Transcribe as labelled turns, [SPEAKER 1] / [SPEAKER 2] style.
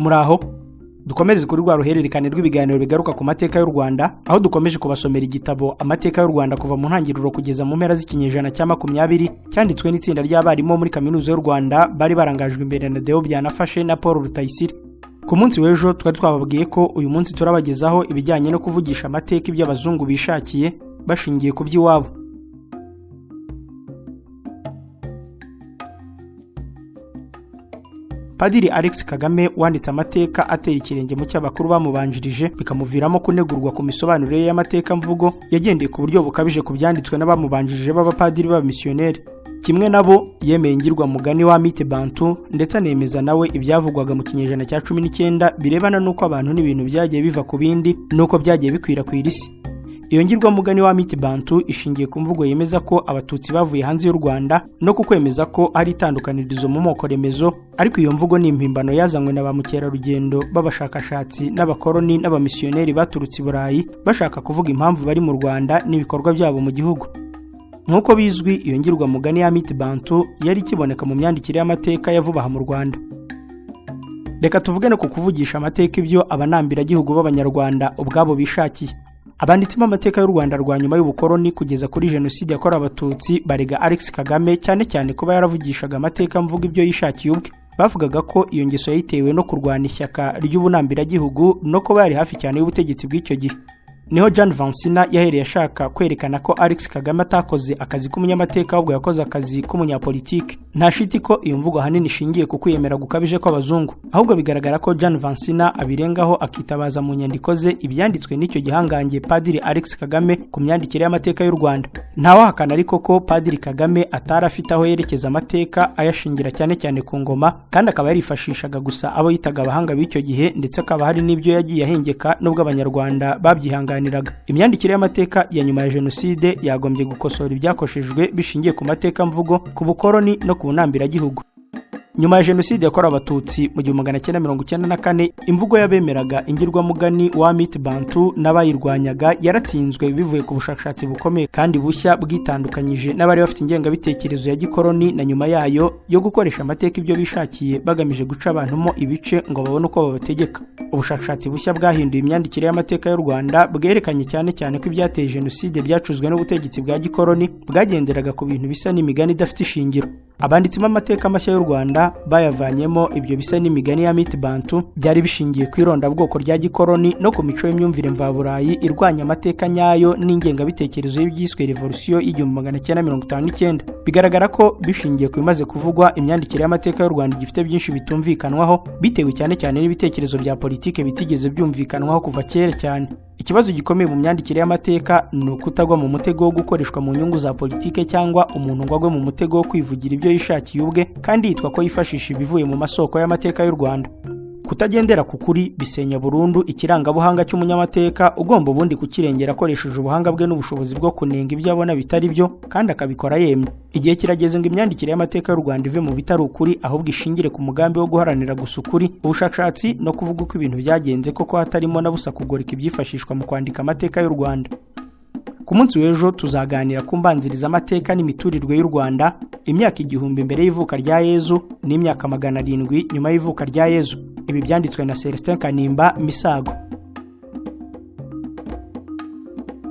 [SPEAKER 1] muraho dukomeze kuri rwa ruhererekane rw'ibiganiro bigaruka ku mateka y'u Rwanda, aho dukomeje kubasomera igitabo Amateka y'u Rwanda kuva mu ntangiriro kugeza mu mpera z'ikinyejana cya 20 cyanditswe n'itsinda ry'abarimu muri kaminuza y'u Rwanda bari barangajwe imbere na Deo Byanafashe na Paul Rutayisire. Ku munsi w'ejo twari twababwiye ko uyu munsi turabagezaho ibijyanye no kuvugisha amateka iby'abazungu bishakiye bashingiye ku by'iwabo. Padiri Alex Kagame wanditse amateka ateye ikirenge mu cy'abakuru bamubanjirije bikamuviramo kunegurwa ku misobanurire y'amateka mvugo yagendeye ku buryo bukabije ku byanditswe n'abamubanjirije b'abapadiri b'abamisiyoneri. Kimwe nabo yemeye ingirwa mugani wa Mite Bantu ndetse anemeza nawe ibyavugwaga mu kinyejana cya 19 birebana n'uko abantu n'ibintu byagiye biva ku bindi n'uko byagiye bikwirakwira isi. Iyo ngirwa mugani wa Mite Bantu ishingiye ku mvugo yemeza ko abatutsi bavuye hanze y'u Rwanda no kukwemeza ko ari itandukanirizo mu moko remezo, ariko iyo mvugo ni impimbano yazanywe na ba mukerarugendo b'abashakashatsi n'abakoloni n'abamisiyoneri baturutse i Burayi bashaka kuvuga impamvu bari mu Rwanda n'ibikorwa byabo mu gihugu. Nk'uko bizwi, iyo ngirwa mugani ya Mite Bantu yari ikiboneka mu myandikire y'amateka ya vuba aha mu Rwanda. Reka tuvuge no ku kuvugisha amateka ibyo abanambiragihugu b'Abanyarwanda ubwabo bishakiye. Abanditsi b'amateka y'u Rwanda rwa nyuma y'ubukoloni kugeza kuri jenoside yakorewe abatutsi barega Alex Kagame cyane cyane kuba yaravugishaga amateka mvuga ibyo yishakiye ubwe. Bavugaga ko iyo ngeso yayitewe no kurwana ishyaka ry'ubunambiragihugu no kuba yari hafi cyane y'ubutegetsi bw'icyo gihe. Niho John Vansina yahereye ashaka kwerekana ko Alex Kagame atakoze akazi k'umunyamateka ahubwo yakoze akazi k'umunyapolitike. Nta shiti ko iyo mvugo ahanini ishingiye ku kwiyemera gukabije kw'abazungu, ahubwo bigaragara ko John Vansina abirengaho akitabaza mu nyandiko ze ibyanditswe n'icyo gihangange Padiri Alex Kagame ku myandikire y'amateka y'u Rwanda. Ntawahakana ariko ko Padiri Kagame atari afite aho yerekeza amateka ayashingira cyane cyane ku ngoma, kandi akaba yarifashishaga gusa abo yitaga abahanga b'icyo gihe, ndetse akaba hari n'ibyo yagiye ahengeka n'ubwo Abanyarwanda babyihangana. Imyandikire y'amateka ya nyuma ya jenoside yagombye gukosora ibyakoshejwe bishingiye ku mateka mvugo, ku bukoloni no ku bunambiragihugu. Nyuma ya jenoside yakorewe abatutsi mu 1994, imvugo y'abemeraga ingirwamugani wa Mite Bantu n'abayirwanyaga yaratsinzwe bivuye ku bushakashatsi bukomeye kandi bushya bwitandukanyije n'abari bafite ingengabitekerezo ya gikoloni na nyuma yayo yo gukoresha amateka ibyo bishakiye bagamije guca abantu mo ibice ngo babone uko babategeka. Ubushakashatsi bushya bwahinduye imyandikire y'amateka y'u Rwanda bwerekanye cyane cyane ko ibyateye jenoside byacuzwe n'ubutegetsi bwa gikoloni bwagenderaga ku bintu bisa n'imigani idafite ishingiro. Abanditsi b'amateka mashya y'u Rwanda bayavanyemo ibyo bisa n'imigani ya Mite Bantu byari bishingiye ku irondabwoko rya gikoloni no ku mico y'imyumvire mvaburayi irwanya amateka nyayo n'ingengabitekerezo y'ibyiswe revolution y'1959. Bigaragara ko bishingiye ku bimaze kuvugwa, imyandikire y'amateka y'u Rwanda igifite byinshi bitumvikanwaho bitewe cyane cyane n'ibitekerezo bya politike bitigeze byumvikanwaho kuva kera cyane. Ikibazo gikomeye mu myandikire y'amateka ni ukutagwa mu mutego wo gukoreshwa mu nyungu za politike cyangwa umuntu ngo agwe mu mutego wo kwivugira ibyo yishakiye ubwe kandi yitwa ko yifashisha ibivuye mu masoko y'amateka y'u Rwanda. Kutagendera ku kuri bisenya burundu ikirangabuhanga cy'umunyamateka ugomba ubundi kukirengera akoresheje ubuhanga bwe n'ubushobozi bwo kunenga ibyo abona bitari byo kandi akabikora yemye. Igihe kirageze ngo imyandikire y'amateka y'u Rwanda ive mu bitari ukuri, ahubwo ishingire ku mugambi wo guharanira gusa ukuri, ubushakashatsi no kuvuga uko ibintu byagenze koko hatarimo na busa kugoreka ibyifashishwa mu kwandika amateka y'u Rwanda. Ku munsi w'ejo tuzaganira ku mbanziriza amateka n'imiturirwe y'u Rwanda, imyaka 1000 mbere y'ivuka rya Yezu n'imyaka 700 nyuma y'ivuka rya Yezu. Ibi byanditswe na Celestin Kanimba Misago.